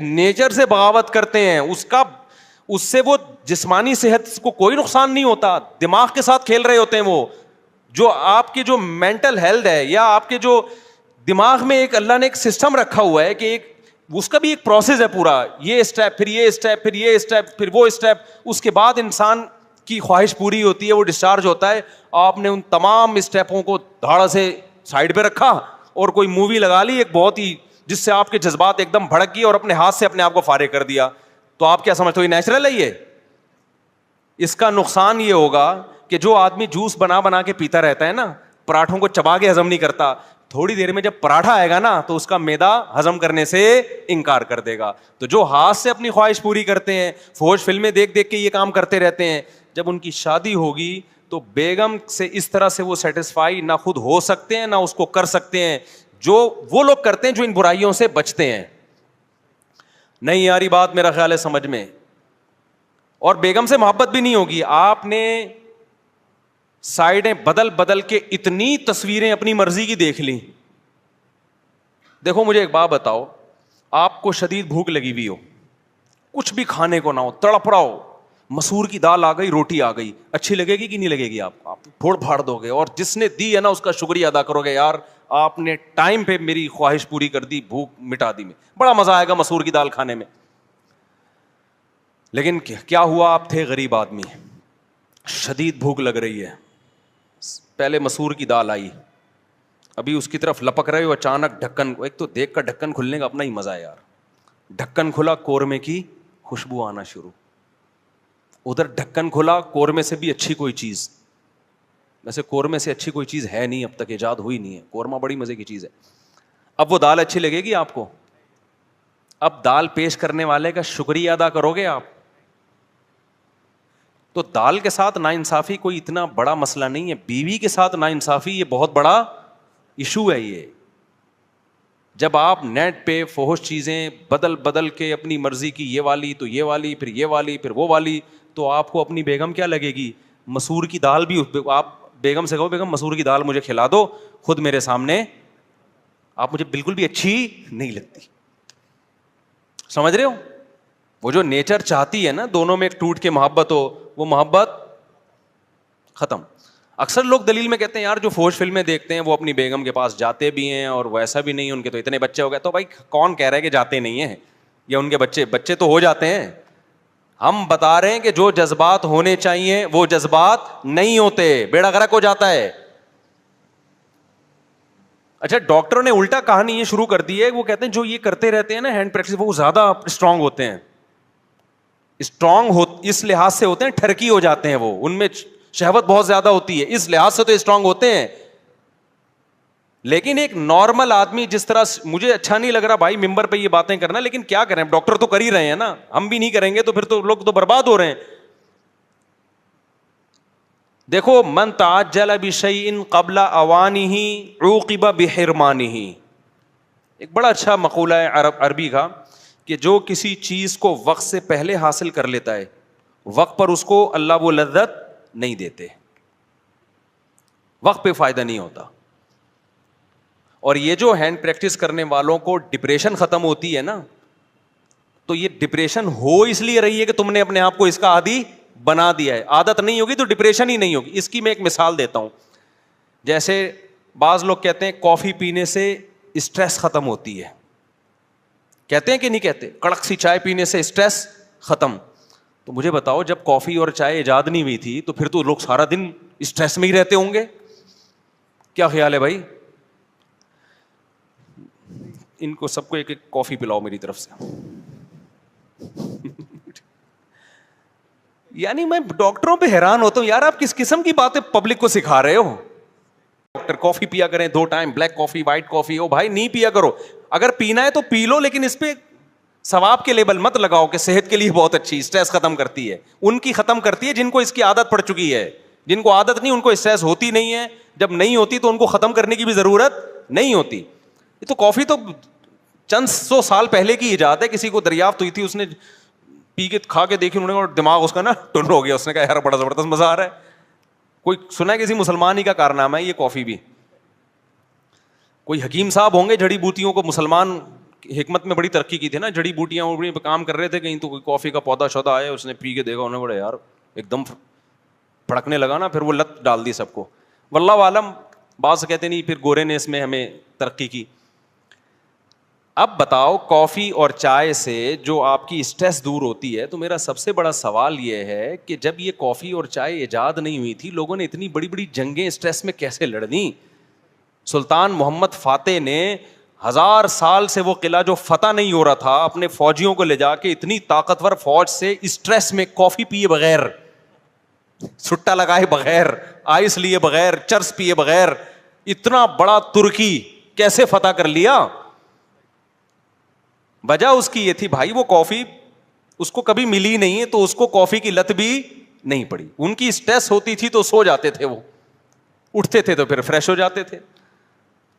نیچر سے بغاوت کرتے ہیں. اس سے وہ جسمانی صحت کو کوئی نقصان نہیں ہوتا, دماغ کے ساتھ کھیل رہے ہوتے ہیں. وہ جو آپ کی جو مینٹل ہیلتھ ہے, یا آپ کے جو دماغ میں ایک اللہ نے ایک سسٹم رکھا ہوا ہے کہ ایک اس کا بھی ایک پروسیس ہے پورا, یہ اسٹیپ, پھر یہ اسٹیپ, پھر یہ اسٹیپ, پھر وہ اسٹیپ, اس کے بعد انسان کی خواہش پوری ہوتی ہے, وہ ڈسچارج ہوتا ہے. آپ نے ان تمام اسٹیپوں کو دھاڑا سے سائڈ پہ رکھا اور کوئی مووی لگا لی ایک بہت ہی, جس سے آپ کے جذبات ایک دم بھڑک گئے, اور اپنے ہاتھ سے اپنے آپ کو فارغ کر دیا. تو آپ کیا سمجھتے ہو یہ نیچرل ہے؟ یہ اس کا نقصان یہ ہوگا کہ جو آدمی جوس بنا بنا کے پیتا رہتا ہے نا, پراٹھوں کو چبا کے ہضم نہیں کرتا, تھوڑی دیر میں جب پراٹھا آئے گا نا تو اس کا معدہ ہضم کرنے سے انکار کر دے گا. تو جو ہاتھ سے اپنی خواہش پوری کرتے ہیں, فحش فلمیں دیکھ دیکھ کے یہ کام کرتے رہتے ہیں, جب ان کی شادی ہوگی تو بیگم سے اس طرح سے وہ سیٹسفائی نہ خود ہو سکتے ہیں نہ اس کو کر سکتے ہیں, جو وہ لوگ کرتے ہیں جو ان برائیوں سے بچتے ہیں. نہیں یاری بات میرا خیال ہے سمجھ میں. اور بیگم سے محبت بھی نہیں ہوگی. آپ نے سائڈیں بدل بدل کے اتنی تصویریں اپنی مرضی کی دیکھ لی. دیکھو مجھے ایک بات بتاؤ, آپ کو شدید بھوک لگی ہوئی ہو, کچھ بھی کھانے کو نہ ہو, تڑپ رہا ہو, مسور کی دال آ گئی, روٹی آ گئی, اچھی لگے گی کہ نہیں لگے گی؟ آپ پھوڑ پھاڑ دو گے, اور جس نے دی ہے نا اس کا شکریہ ادا کرو گے, یار آپ نے ٹائم پہ میری خواہش پوری کر دی, بھوک مٹا دی, میں بڑا مزہ آئے گا مسور کی دال کھانے میں. لیکن کیا ہوا, آپ تھے غریب آدمی, شدید بھوک لگ رہی ہے, پہلے مسور کی دال آئی, ابھی اس کی طرف لپک رہے ہو, اچانک ڈھکن, ایک تو دیکھ کر ڈھکن کھلنے کا اپنا ہی مزہ ہے یار, ڈھکن کھلا, قورمے کی خوشبو آنا شروع, ادھر ڈھکن کھلا, قورمے سے بھی اچھی کوئی چیز, ویسے قورمے سے اچھی کوئی چیز ہے نہیں, اب تک ایجاد ہوئی نہیں ہے, قورمہ بڑی مزے کی چیز ہے. اب وہ دال اچھی لگے گی آپ کو؟ اب دال پیش کرنے والے کا شکریہ ادا کرو گے آپ؟ تو دال کے ساتھ ناانصافی کوئی اتنا بڑا مسئلہ نہیں ہے, بیوی کے ساتھ ناانصافی یہ بہت بڑا ایشو ہے. یہ جب آپ نیٹ پہ فحش چیزیں بدل بدل کے اپنی مرضی کی, یہ والی تو یہ والی, پھر یہ والی, پھر وہ والی, تو آپ کو اپنی بیگم کیا لگے گی؟ مسور کی دال بھی آپ بیگم سے کہو بیگم مسور کی دال مجھے کھلا دو, خود میرے سامنے آپ مجھے بالکل بھی اچھی نہیں لگتی. سمجھ رہے ہو؟ وہ جو نیچر چاہتی ہے نا دونوں میں ایک ٹوٹ کے محبت ہو, وہ محبت ختم. اکثر لوگ دلیل میں کہتے ہیں یار جو فحش فلمیں دیکھتے ہیں وہ اپنی بیگم کے پاس جاتے بھی ہیں, اور ویسا بھی نہیں, ان کے تو اتنے بچے ہو گئے. تو بھائی کون کہہ رہا ہے کہ جاتے نہیں ہیں, یا ان کے بچے تو ہو جاتے ہیں. ہم بتا رہے ہیں کہ جو جذبات ہونے چاہیے وہ جذبات نہیں ہوتے, بیڑا غرق ہو جاتا ہے. اچھا ڈاکٹروں نے الٹا کہانی یہ شروع کر دی ہے, وہ کہتے ہیں جو یہ کرتے رہتے ہیں نا ہینڈ پریکٹس, وہ زیادہ اسٹرانگ ہوتے ہیں. اسٹرانگ اس لحاظ سے ہوتے ہیں, ٹھرکی ہو جاتے ہیں, وہ ان میں شہوت بہت زیادہ ہوتی ہے, اس لحاظ سے تو اسٹرانگ ہوتے ہیں. لیکن ایک نارمل آدمی جس طرح, مجھے اچھا نہیں لگ رہا بھائی ممبر پہ یہ باتیں کرنا, لیکن کیا کریں, ڈاکٹر تو کر ہی رہے ہیں نا, ہم بھی نہیں کریں گے تو پھر تو لوگ تو برباد ہو رہے ہیں. دیکھو من تعجل بشیء قبل اوانہ عوقب بحرمانہ, ایک بڑا اچھا مقولہ ہے عربی کا, کہ جو کسی چیز کو وقت سے پہلے حاصل کر لیتا ہے وقت پر اس کو اللہ وہ لذت نہیں دیتے, وقت پہ فائدہ نہیں ہوتا. اور یہ جو ہینڈ پریکٹس کرنے والوں کو ڈپریشن ختم ہوتی ہے نا, تو یہ ڈپریشن ہو اس لیے رہی ہے کہ تم نے اپنے آپ کو اس کا عادی بنا دیا ہے. عادت نہیں ہوگی تو ڈپریشن ہی نہیں ہوگی. اس کی میں ایک مثال دیتا ہوں. جیسے بعض لوگ کہتے ہیں کافی پینے سے اسٹریس ختم ہوتی ہے, کہتے ہیں کہ نہیں کہتے, کڑک سی چائے پینے سے اسٹریس ختم. تو مجھے بتاؤ جب کافی اور چائے ایجاد نہیں ہوئی تھی تو پھر تو لوگ سارا دن اسٹریس میں ہی رہتے ہوں گے. کیا خیال ہے بھائی؟ ان کو سب کو ایک ایک کافی پلاؤ میری طرف سے. یعنی میں ڈاکٹروں پہ حیران ہوتا ہوں یار, آپ کس قسم کی باتیں پبلک کو سکھا رہے ہو. ڈاکٹر کافی پیا کریں 2 ٹائم, بلیک کافی, وائٹ کافی. او بھائی نہیں پیا کرو, اگر پینا ہے تو پی لو, لیکن اس پہ ثواب کے لیبل مت لگاؤ کہ صحت کے لیے بہت اچھی, اسٹریس ختم کرتی ہے. ان کی ختم کرتی ہے جن کو اس کی عادت پڑ چکی ہے. جن کو عادت نہیں ان کو اسٹریس ہوتی نہیں ہے, جب نہیں ہوتی تو ان کو ختم کرنے کی بھی ضرورت نہیں ہوتی. یہ تو کافی تو چند 100 سال پہلے کی ایجاد ہے, کسی کو دریافت ہوئی تھی, اس نے پی کے کھا کے دیکھی انہوں نے, دماغ اس کا نا ٹن ہو گیا, اس نے کہا یار بڑا زبردست مزہ آ رہا ہے. کوئی سنا ہے کسی مسلمان ہی کا کارنامہ ہے یہ کافی بھی. کوئی حکیم صاحب ہوں گے, جڑی بوٹیوں کو مسلمان حکمت میں بڑی ترقی کی تھی نا, جڑی بوٹیاں پہ کام کر رہے تھے کہیں, تو کوئی کافی کا پودا شودا آیا, اس نے پی کے دیکھا, انہوں نے بڑا یار ایک دم پھڑکنے لگا نا, پھر وہ لت ڈال دی سب کو. واللہ عالم, بعض کہتے نہیں پھر گورے نے اس میں ہمیں ترقی کی. اب بتاؤ کافی اور چائے سے جو آپ کی اسٹریس دور ہوتی ہے, تو میرا سب سے بڑا سوال یہ ہے کہ جب یہ کافی اور چائے ایجاد نہیں ہوئی تھی, لوگوں نے اتنی بڑی بڑی جنگیں اسٹریس میں کیسے لڑنی. سلطان محمد فاتح نے 1000 سال سے وہ قلعہ جو فتح نہیں ہو رہا تھا, اپنے فوجیوں کو لے جا کے اتنی طاقتور فوج سے اسٹریس میں کافی پیے بغیر, چھٹا لگائے بغیر, آئس لیے بغیر, چرس پیے بغیر, اتنا بڑا ترکی کیسے فتح کر لیا. وجہ اس کی یہ تھی بھائی, وہ کافی اس کو کبھی ملی نہیں ہے, تو اس کو کافی کی لت بھی نہیں پڑی. ان کی اسٹریس ہوتی تھی تو سو جاتے تھے, وہ اٹھتے تھے تو پھر فریش ہو جاتے تھے.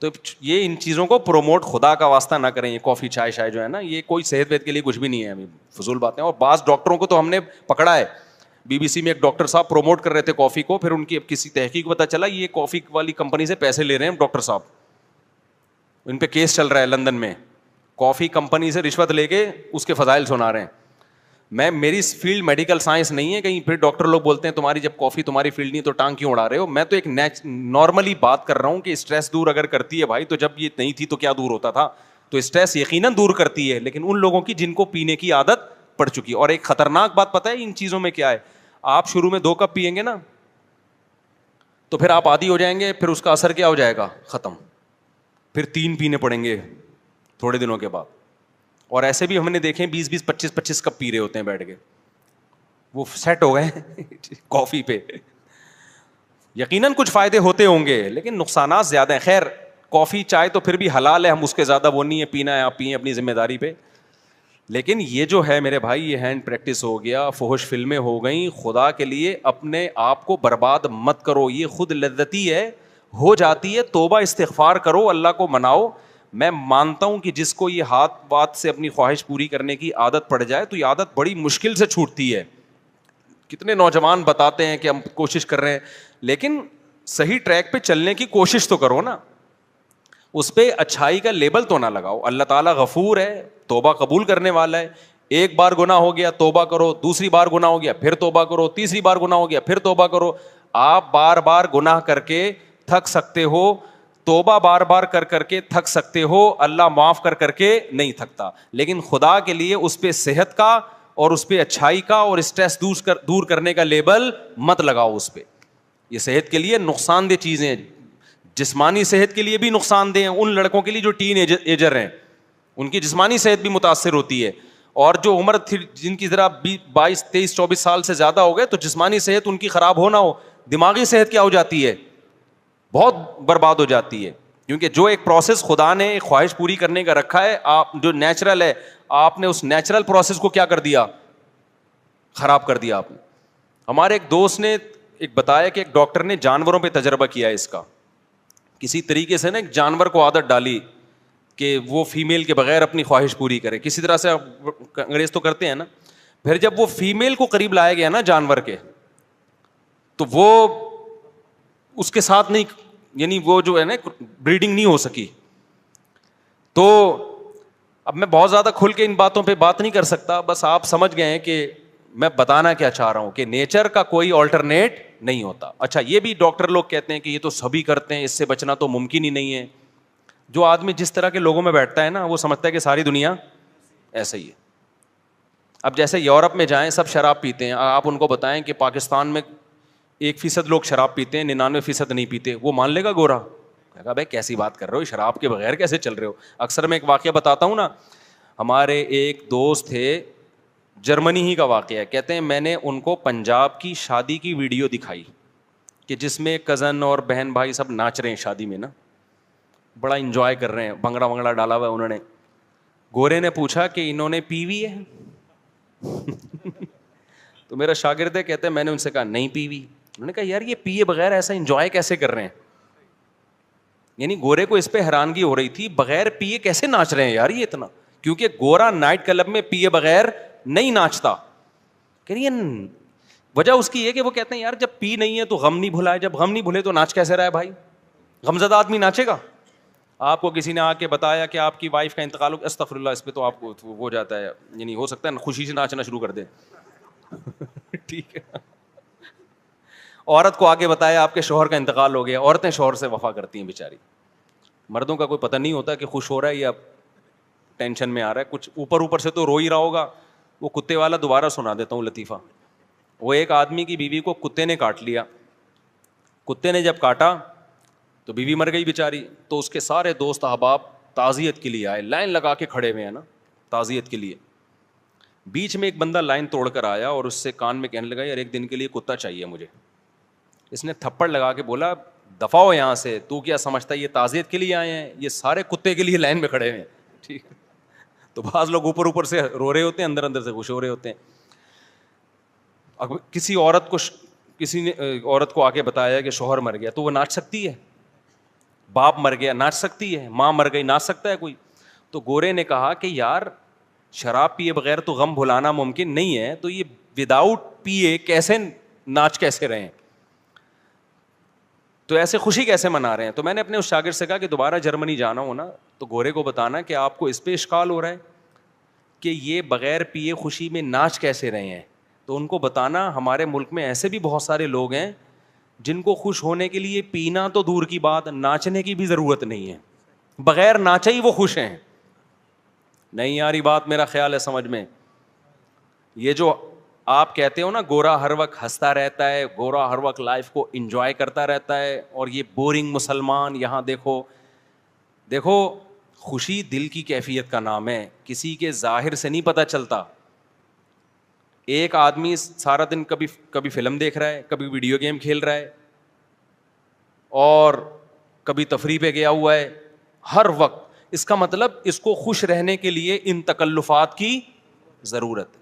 تو یہ ان چیزوں کو پروموٹ خدا کا واسطہ نہ کریں. یہ کافی چائے شائے جو ہے نا, یہ کوئی صحت وحت کے لیے کچھ بھی نہیں ہے, ابھی فضول باتیں. اور بعض ڈاکٹروں کو تو ہم نے پکڑا ہے, بی بی سی میں ایک ڈاکٹر صاحب پروموٹ کر رہے تھے کافی کو, پھر ان کی کسی تحقیق پتہ چلا یہ کافی والی کمپنی سے پیسے لے رہے ہیں ڈاکٹر صاحب, ان پہ کیس چل رہا ہے لندن میں. کافی کمپنی سے رشوت لے کے اس کے فضائل سنا رہے ہیں. میری فیلڈ میڈیکل سائنس نہیں ہے, کہیں پھر ڈاکٹر لوگ بولتے ہیں تمہاری جب کافی تمہاری فیلڈ نہیں تو ٹانگ کیوں اڑا رہے ہو. میں تو ایک نارملی بات کر رہا ہوں کہ اسٹریس دور اگر کرتی ہے بھائی, تو جب یہ نہیں تھی تو کیا دور ہوتا تھا. تو اسٹریس یقیناً دور کرتی ہے, لیکن ان لوگوں کی جن کو پینے کی عادت پڑ چکی. اور ایک خطرناک بات پتہ ہے ان چیزوں میں کیا ہے, آپ شروع میں 2 کپ پیئیں گے نا, تو پھر آپ عادی ہو جائیں گے, پھر اس کا اثر کیا ہو جائے گا, ختم. پھر 3 پینے پڑیں گے تھوڑے دنوں کے بعد. اور ایسے بھی ہم نے دیکھے 20-20 25-25 کپ پی رہے ہوتے ہیں بیٹھ کے, وہ سیٹ ہو گئے کافی پہ. یقیناً کچھ فائدے ہوتے ہوں گے لیکن نقصانات زیادہ ہیں. خیر کافی چائے تو پھر بھی حلال ہے, ہم اس کے زیادہ وہ نہیں ہے, پینا ہے آپ پئیں اپنی ذمہ داری پہ. لیکن یہ جو ہے میرے بھائی, یہ ہینڈ پریکٹس ہو گیا, فحش فلمیں ہو گئیں. خدا کے لیے اپنے آپ کو برباد مت کرو, یہ خود لذتی ہے, ہو جاتی ہے. توبہ استغفار کرو, اللہ کو مناؤ. میں مانتا ہوں کہ جس کو یہ ہاتھ بات سے اپنی خواہش پوری کرنے کی عادت پڑ جائے تو یہ عادت بڑی مشکل سے چھوٹتی ہے. کتنے نوجوان بتاتے ہیں کہ ہم کوشش کر رہے ہیں, لیکن صحیح ٹریک پہ چلنے کی کوشش تو کرو نا, اس پہ اچھائی کا لیبل تو نہ لگاؤ. اللہ تعالیٰ غفور ہے, توبہ قبول کرنے والا ہے. ایک بار گناہ ہو گیا توبہ کرو, دوسری بار گناہ ہو گیا پھر توبہ کرو, تیسری بار گناہ ہو گیا پھر توبہ کرو. آپ بار بار گناہ کر کے تھک سکتے ہو, توبہ بار بار کر کر کے تھک سکتے ہو, اللہ معاف کر کر کے نہیں تھکتا. لیکن خدا کے لیے اس پہ صحت کا اور اس پہ اچھائی کا اور اسٹریس دور کرنے کا لیبل مت لگاؤ اس پہ. یہ صحت کے لیے نقصان دہ چیزیں ہیں, جسمانی صحت کے لیے بھی نقصان دہ ہیں. ان لڑکوں کے لیے جو ٹین ایجر ہیں ان کی جسمانی صحت بھی متاثر ہوتی ہے, اور جو عمر تھی جن کی ذرا 22 23 24 سال سے زیادہ ہو گئے تو جسمانی صحت ان کی خراب ہو نہ ہو, دماغی صحت کیا ہو جاتی ہے, بہت برباد ہو جاتی ہے. کیونکہ جو ایک پروسیس خدا نے ایک خواہش پوری کرنے کا رکھا ہے, آپ جو نیچرل ہے, آپ نے اس نیچرل پروسیس کو کیا کر دیا, خراب کر دیا آپ نے. ہمارے ایک دوست نے ایک بتایا کہ ایک ڈاکٹر نے جانوروں پہ تجربہ کیا ہے اس کا, کسی طریقے سے نا ایک جانور کو عادت ڈالی کہ وہ فیمیل کے بغیر اپنی خواہش پوری کرے, کسی طرح سے انگریز تو کرتے ہیں نا. پھر جب وہ فیمیل کو قریب لایا گیا نا جانور کے, تو وہ اس کے ساتھ نہیں, یعنی وہ جو ہے نا بریڈنگ نہیں ہو سکی. تو اب میں بہت زیادہ کھل کے ان باتوں پہ بات نہیں کر سکتا, بس آپ سمجھ گئے ہیں کہ میں بتانا کیا چاہ رہا ہوں کہ نیچر کا کوئی آلٹرنیٹ نہیں ہوتا. اچھا یہ بھی ڈاکٹر لوگ کہتے ہیں کہ یہ تو سبھی کرتے ہیں, اس سے بچنا تو ممکن ہی نہیں ہے. جو آدمی جس طرح کے لوگوں میں بیٹھتا ہے نا, وہ سمجھتا ہے کہ ساری دنیا ایسا ہی ہے. اب جیسے یورپ میں جائیں, سب شراب پیتے ہیں, آپ ان کو بتائیں کہ پاکستان میں 1% لوگ شراب پیتے ہیں, 99% نہیں پیتے, وہ مان لے گا گورا؟ کہا بھائی کیسی بات کر رہے ہو, شراب کے بغیر کیسے چل رہے ہو. اکثر میں ایک واقعہ بتاتا ہوں نا, ہمارے ایک دوست تھے جرمنی ہی کا واقعہ ہے. کہتے ہیں میں نے ان کو پنجاب کی شادی کی ویڈیو دکھائی کہ جس میں کزن اور بہن بھائی سب ناچ رہے ہیں شادی میں نا, بڑا انجوائے کر رہے ہیں, بھنگڑا ونگڑا ڈالا ہوا ہے انہوں نے. گورے نے پوچھا کہ انہوں نے پی وی ہے؟ تو میرا شاگرد ہے, کہتے ہیں میں نے ان سے کہا نہیں پی وی. انہوں نے کہا یار یہ پیے بغیر ایسا انجوائے کیسے کر رہے ہیں؟ یعنی گورے کو اس پہ حیرانگی ہو رہی تھی, بغیر پیے کیسے ناچ رہے ہیں یار یہ اتنا, کیونکہ گورا نائٹ کلب میں پیے بغیر نہیں ناچتا. کہ یہ وجہ اس کی ہے کہ وہ کہتے ہیں یار جب پی نہیں ہے تو غم نہیں بھلا ہے, جب غم نہیں بھولے تو ناچ کیسے رہا ہے بھائی؟ غمزدہ آدمی ناچے گا؟ آپ کو کسی نے آ کے بتایا کہ آپ کی وائف کا انتقال ہو, استغفر اللہ, اس پہ تو آپ کو ہو جاتا ہے, یعنی ہو سکتا ہے خوشی سے ناچنا شروع کر دے. ٹھیک ہے. عورت کو آگے بتایا آپ کے شوہر کا انتقال ہو گیا. عورتیں شوہر سے وفا کرتی ہیں بیچاری, مردوں کا کوئی پتہ نہیں ہوتا کہ خوش ہو رہا ہے یا ٹینشن میں آ رہا ہے. کچھ اوپر سے تو رو ہی رہا ہوگا. وہ کتے والا دوبارہ سنا دیتا ہوں لطیفہ. وہ ایک آدمی کی بیوی کو کتے نے کاٹ لیا. کتے نے جب کاٹا تو بیوی مر گئی بیچاری. تو اس کے سارے دوست احباب تعزیت کے لیے آئے, لائن لگا کے کھڑے ہوئے ہیں نا تعزیت کے لیے. بیچ میں ایک بندہ لائن توڑ کر آیا اور اس سے کان میں کہنے لگا یار ایک دن کے لیے کتا چاہیے مجھے. اس نے تھپڑ لگا کے بولا دفع ہو یہاں سے, تو کیا سمجھتا ہے یہ تعزیت کے لیے آئے ہیں, یہ سارے کتے کے لیے لائن میں کھڑے ہوئے ہیں. ٹھیک ہے. تو بعض لوگ اوپر سے رو رہے ہوتے ہیں, اندر سے خوش ہو رہے ہوتے ہیں. کسی نے عورت کو آ کے بتایا کہ شوہر مر گیا, تو وہ ناچ سکتی ہے؟ باپ مر گیا ناچ سکتی ہے؟ ماں مر گئی ناچ سکتا ہے کوئی؟ تو گورے نے کہا کہ یار شراب پیے بغیر تو غم بھلانا ممکن نہیں ہے, تو یہ وداؤٹ پیے کیسے ناچ کیسے رہے ہیں, تو ایسے خوشی کیسے منا رہے ہیں؟ تو میں نے اپنے اس شاگرد سے کہا کہ دوبارہ جرمنی جانا ہو نا تو گورے کو بتانا کہ آپ کو اس پہ اشکال ہو رہا ہے کہ یہ بغیر پیے خوشی میں ناچ کیسے رہے ہیں. تو ان کو بتانا ہمارے ملک میں ایسے بھی بہت سارے لوگ ہیں جن کو خوش ہونے کے لیے پینا تو دور کی بات, ناچنے کی بھی ضرورت نہیں ہے, بغیر ناچے ہی وہ خوش ہیں. نہیں یاری بات میرا خیال ہے سمجھ میں. یہ جو آپ کہتے ہو نا گورا ہر وقت ہنستا رہتا ہے, گورا ہر وقت لائف کو انجوائے کرتا رہتا ہے, اور یہ بورنگ مسلمان, یہاں دیکھو خوشی دل کی کیفیت کا نام ہے, کسی کے ظاہر سے نہیں پتہ چلتا. ایک آدمی سارا دن کبھی فلم دیکھ رہا ہے, کبھی ویڈیو گیم کھیل رہا ہے, اور کبھی تفریح پہ گیا ہوا ہے ہر وقت. اس کا مطلب اس کو خوش رہنے کے لیے ان تکلفات کی ضرورت ہے.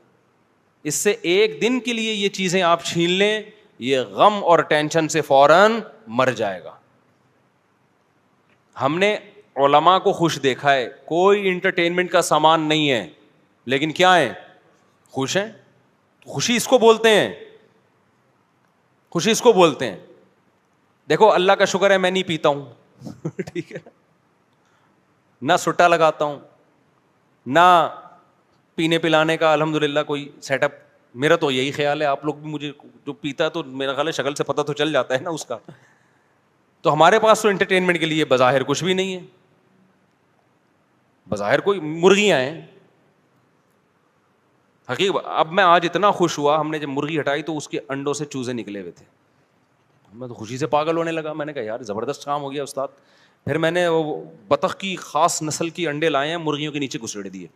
اس سے ایک دن کے لیے یہ چیزیں آپ چھین لیں, یہ غم اور ٹینشن سے فوراً مر جائے گا. ہم نے علماء کو خوش دیکھا ہے, کوئی انٹرٹینمنٹ کا سامان نہیں ہے, لیکن کیا ہے, خوش ہیں. خوشی اس کو بولتے ہیں, خوشی اس کو بولتے ہیں. دیکھو اللہ کا شکر ہے میں نہیں پیتا ہوں, ٹھیک ہے, نہ سٹا لگاتا ہوں, نہ پینے پلانے کا الحمدللہ کوئی سیٹ اپ. میرا تو یہی خیال ہے, آپ لوگ بھی مجھے جو پیتا ہے تو میرا خیال ہے شکل سے پتہ تو چل جاتا ہے نا اس کا. تو ہمارے پاس تو انٹرٹینمنٹ کے لیے بظاہر کچھ بھی نہیں ہے, بظاہر کوئی مرغیاں ہیں. حقیقت اب میں آج اتنا خوش ہوا, ہم نے جب مرغی ہٹائی تو اس کے انڈوں سے چوزے نکلے ہوئے تھے. میں تو خوشی سے پاگل ہونے لگا. میں نے کہا یار زبردست کام ہو گیا استاد. پھر میں نے وہ بطخ کی خاص نسل کی انڈے لائے ہیں, مرغیوں کے نیچے گھسیڑ دیے.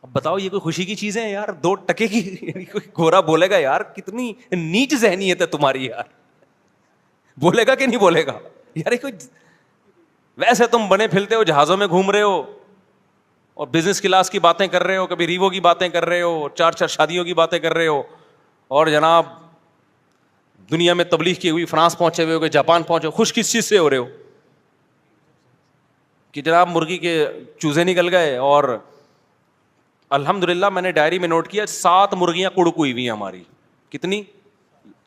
اب بتاؤ یہ کوئی خوشی کی چیزیں ہیں یار؟ 2 ٹکے کی کوئی گورا بولے گا یار کتنی نیچ ذہنیت ہے تمہاری یار, بولے گا کہ نہیں بولے گا یار؟ کوئی ویسے تم بنے پھرتے ہو, جہازوں میں گھوم رہے ہو اور بزنس کلاس کی باتیں کر رہے ہو, کبھی ریوو کی باتیں کر رہے ہو, 4 شادیوں کی باتیں کر رہے ہو, اور جناب دنیا میں تبلیغ کی ہوئی فرانس پہنچے ہوئے ہو, کہ جاپان پہنچے ہو. خوش کس چیز سے ہو رہے ہو کہ جناب مرغی کے چوزے نکل گئے. اور الحمدللہ میں نے ڈائری میں نوٹ کیا 7 مرغیاں کڑک ہوئی ہوئی ہیں ہماری. کتنی؟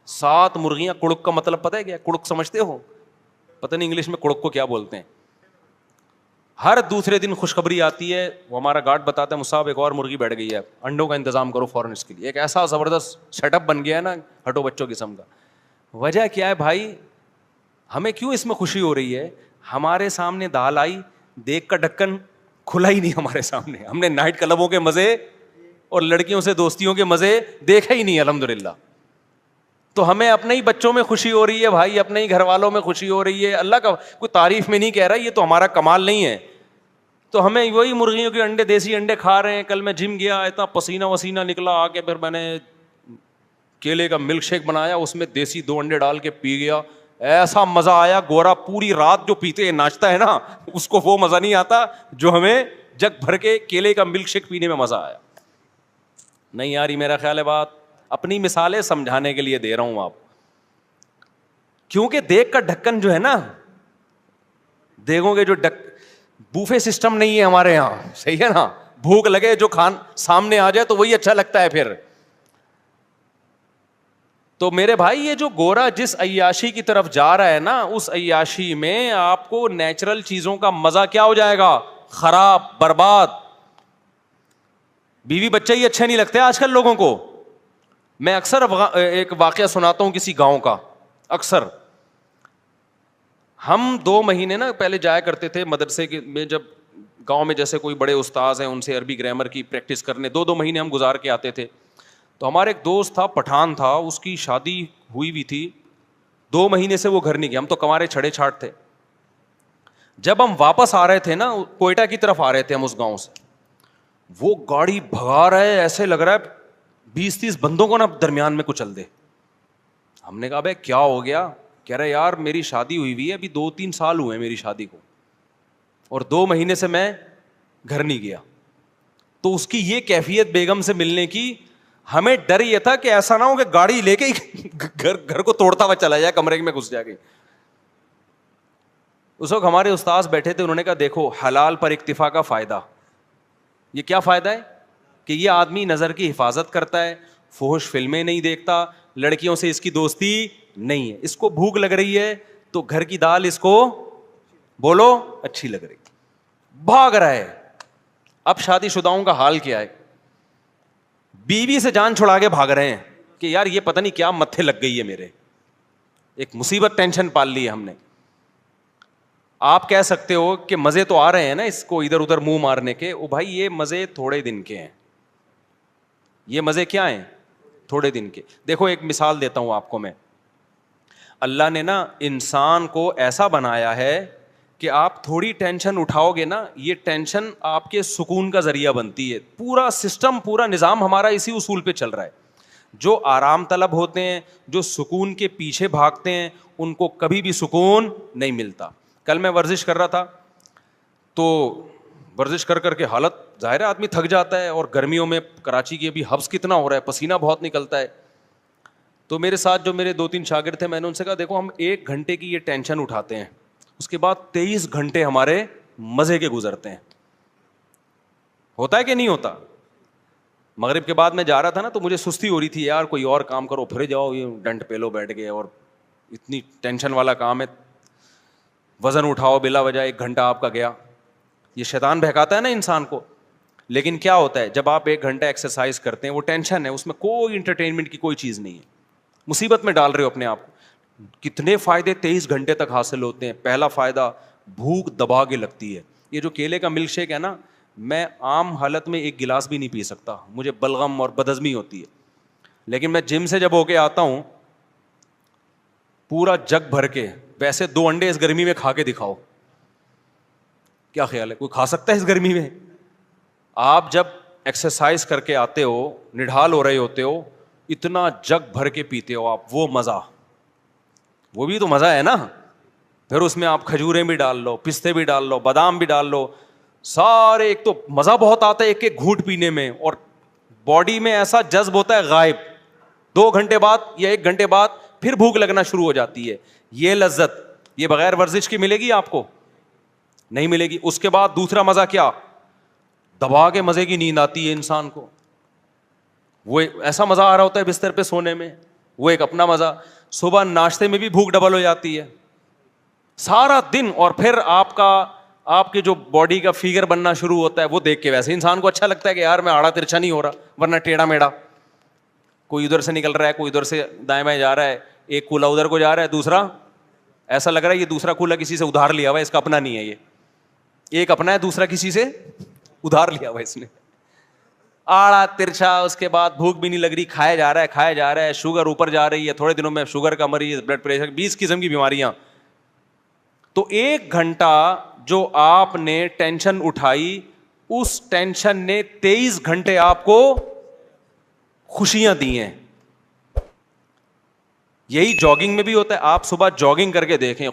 7 مرغیاں. کڑک کا مطلب پتہ ہے کیا؟ کڑک سمجھتے ہو؟ پتہ نہیں انگلش میں کڑک کو کیا بولتے ہیں. ہر دوسرے دن خوشخبری آتی ہے, وہ ہمارا گارڈ بتاتا ہے مصعب ایک اور مرغی بیٹھ گئی ہے, انڈوں کا انتظام کرو فوراً اس کے لیے. ایک ایسا زبردست سیٹ اپ بن گیا ہے نا ہٹو بچوں قسم کا. وجہ کیا ہے بھائی؟ ہمیں کیوں اس میں خوشی ہو رہی ہے؟ ہمارے سامنے دال آئی, دیکھ کا ڈھکن کھلا ہی نہیں ہمارے سامنے. ہم نے نائٹ کلبوں کے مزے اور لڑکیوں سے دوستیوں کے مزے دیکھے ہی نہیں الحمدللہ. تو ہمیں اپنے ہی بچوں میں خوشی ہو رہی ہے بھائی, اپنے ہی گھر والوں میں خوشی ہو رہی ہے. اللہ کا کوئی تعریف میں نہیں کہہ رہا, یہ تو ہمارا کمال نہیں ہے. تو ہمیں وہی مرغیوں کے انڈے, دیسی انڈے کھا رہے ہیں. کل میں جم گیا, اتنا پسینہ وسینہ نکلا, آ کے پھر میں نے کیلے کا ملک شیک بنایا, اس میں دیسی 2 انڈے ڈال کے پی گیا, ایسا مزہ آیا. گورا پوری رات جو پیتے ناچتا ہے نا, اس کو وہ مزہ نہیں آتا جو ہمیں جگ بھر کے کیلے کا ملک شیک پینے میں مزہ آیا. نہیں یاری, میرا خیال ہے بات اپنی مثالیں سمجھانے کے لیے دے رہا ہوں آپ, کیونکہ دیگ کا ڈھکن جو ہے نا, دیگوں کے جو بوفے سسٹم نہیں ہے ہمارے یہاں, صحیح ہے نا, بھوک لگے جو سامنے آ جائے تو وہی اچھا لگتا ہے پھر. تو میرے بھائی یہ جو گورا جس عیاشی کی طرف جا رہا ہے نا, اس عیاشی میں آپ کو نیچرل چیزوں کا مزہ کیا ہو جائے گا, خراب, برباد. بیوی بچے ہی اچھے نہیں لگتے آج کل لوگوں کو. میں اکثر ایک واقعہ سناتا ہوں کسی گاؤں کا. اکثر ہم 2 مہینے نا پہلے جایا کرتے تھے مدرسے میں, جب گاؤں میں جیسے کوئی بڑے استاذ ہیں ان سے عربی گرامر کی پریکٹس کرنے 2 مہینے ہم گزار کے آتے تھے. تو ہمارے ایک دوست تھا, پٹھان تھا, اس کی شادی ہوئی بھی تھی, 2 مہینے سے وہ گھر نہیں گیا. ہم تو کنوارے چھڑے چھاٹ تھے. جب ہم واپس آ رہے تھے نا, کوئٹہ کی طرف آ رہے تھے ہم اس گاؤں سے, وہ گاڑی بھگا رہا ہے, ایسے لگ رہا ہے 20-30 بندوں کو نا درمیان میں کچل دے. ہم نے کہا بھائی کیا ہو گیا؟ کہہ رہے یار میری شادی ہوئی ہوئی ہے, ابھی 2-3 سال ہوئے میری شادی کو, اور 2 مہینے سے میں گھر نہیں گیا. تو اس کی یہ کیفیت بیگم سے ملنے کی, ہمیں ڈر یہ تھا کہ ایسا نہ ہو کہ گاڑی لے کے گھر کو توڑتا ہوا چلا جائے, کمرے میں گھس جائے گی. اس وقت ہمارے استاذ بیٹھے تھے, انہوں نے کہا دیکھو حلال پر اکتفا کا فائدہ. یہ کیا فائدہ ہے کہ یہ آدمی نظر کی حفاظت کرتا ہے, فحش فلمیں نہیں دیکھتا, لڑکیوں سے اس کی دوستی نہیں ہے. اس کو بھوک لگ رہی ہے تو گھر کی دال اس کو بولو اچھی لگ رہی, بھاگ رہا ہے. اب شادی شداؤں کا حال کیا ہے, بیوی سے جان چھڑا کے بھاگ رہے ہیں کہ یار یہ پتہ نہیں کیا متھے لگ گئی ہے میرے, ایک مصیبت ٹینشن پال لی ہے ہم نے. آپ کہہ سکتے ہو کہ مزے تو آ رہے ہیں نا اس کو ادھر ادھر منہ مارنے کے. او بھائی یہ مزے تھوڑے دن کے ہیں, یہ مزے کیا ہیں, تھوڑے دن کے. دیکھو ایک مثال دیتا ہوں آپ کو میں. اللہ نے نا انسان کو ایسا بنایا ہے کہ آپ تھوڑی ٹینشن اٹھاؤ گے نا, یہ ٹینشن آپ کے سکون کا ذریعہ بنتی ہے. پورا سسٹم, پورا نظام ہمارا اسی اصول پہ چل رہا ہے. جو آرام طلب ہوتے ہیں, جو سکون کے پیچھے بھاگتے ہیں, ان کو کبھی بھی سکون نہیں ملتا. کل میں ورزش کر رہا تھا, تو ورزش کر کر کے حالت ظاہر ہے آدمی تھک جاتا ہے, اور گرمیوں میں کراچی کی ابھی حبس کتنا ہو رہا ہے, پسینہ بہت نکلتا ہے. تو میرے ساتھ جو میرے 2-3 شاگرد تھے, میں نے ان سے کہا دیکھو ہم 1 گھنٹے کی یہ ٹینشن اٹھاتے ہیں, اس کے بعد 23 گھنٹے ہمارے مزے کے گزرتے ہیں. ہوتا ہے کہ نہیں ہوتا؟ مغرب کے بعد میں جا رہا تھا نا, تو مجھے سستی ہو رہی تھی, یار کوئی اور کام کرو, پھر جاؤ یہ ڈنٹ پہ لو بیٹھ گئے, اور اتنی ٹینشن والا کام ہے, وزن اٹھاؤ بلا وجہ 1 گھنٹہ آپ کا گیا. یہ شیطان بہکاتا ہے نا انسان کو. لیکن کیا ہوتا ہے جب آپ 1 گھنٹہ ایکسرسائز کرتے ہیں, وہ ٹینشن ہے, اس میں کوئی انٹرٹینمنٹ کی کوئی چیز نہیں ہے, مصیبت میں ڈال رہے ہو اپنے آپ کو. کتنے فائدے 23 گھنٹے تک حاصل ہوتے ہیں. پہلا فائدہ, بھوک دبا کے لگتی ہے. یہ جو کیلے کا ملک شیک ہے نا, میں عام حالت میں 1 گلاس بھی نہیں پی سکتا, مجھے بلغم اور بدہضمی ہوتی ہے. لیکن میں جم سے جب ہو کے آتا ہوں, پورا جگ بھر کے, ویسے 2 انڈے اس گرمی میں کھا کے دکھاؤ, کیا خیال ہے, کوئی کھا سکتا ہے اس گرمی میں؟ آپ جب ایکسرسائز کر کے آتے ہو, نڈھال ہو رہے ہوتے ہو, اتنا جگ بھر کے پیتے ہو آپ, وہ مزہ, وہ بھی تو مزہ ہے نا. پھر اس میں آپ کھجوریں بھی ڈال لو, پستے بھی ڈال لو, بادام بھی ڈال لو, سارے. ایک تو مزہ بہت آتا ہے ایک ایک گھونٹ پینے میں, اور باڈی میں ایسا جذب ہوتا ہے غائب. 2 گھنٹے بعد یا 1 گھنٹے بعد پھر بھوک لگنا شروع ہو جاتی ہے. یہ لذت یہ بغیر ورزش کی ملے گی آپ کو؟ نہیں ملے گی. اس کے بعد دوسرا مزہ کیا, دبا کے مزے کی نیند آتی ہے انسان کو. وہ ایسا مزہ آ رہا ہوتا ہے بستر پہ سونے میں, وہ ایک اپنا مزہ. صبح ناشتے میں بھی بھوک ڈبل ہو جاتی ہے سارا دن, اور پھر آپ کے جو باڈی کا فگر بننا شروع ہوتا ہے, وہ دیکھ کے ویسے انسان کو اچھا لگتا ہے کہ یار میں آڑا ترچھا نہیں ہو رہا, ورنہ ٹیڑھا میڑا, کوئی ادھر سے نکل رہا ہے, کوئی ادھر سے دائیں بائیں جا رہا ہے, ایک کولا ادھر کو جا رہا ہے, دوسرا ایسا لگ رہا ہے یہ دوسرا کولا کسی سے ادھار لیا ہوا ہے, اس کا اپنا نہیں ہے, یہ ایک اپنا ہے, دوسرا کسی سے ادھار لیا ہوا ہے اس نے. آڑا ترچھا. اس کے بعد بھوک بھی نہیں لگ رہی, کھایا جا رہا ہے, شوگر اوپر جا رہی ہے, تھوڑے دنوں میں شوگر کا مریض, بلڈ پریشر, 20 قسم کی بیماریاں. تو 1 گھنٹہ جو آپ نے ٹینشن اٹھائی اس ٹینشن نے 23 گھنٹے آپ کو خوشیاں دی ہیں. یہی جاگنگ میں بھی ہوتا ہے. آپ صبح جاگنگ کر کے دیکھیں,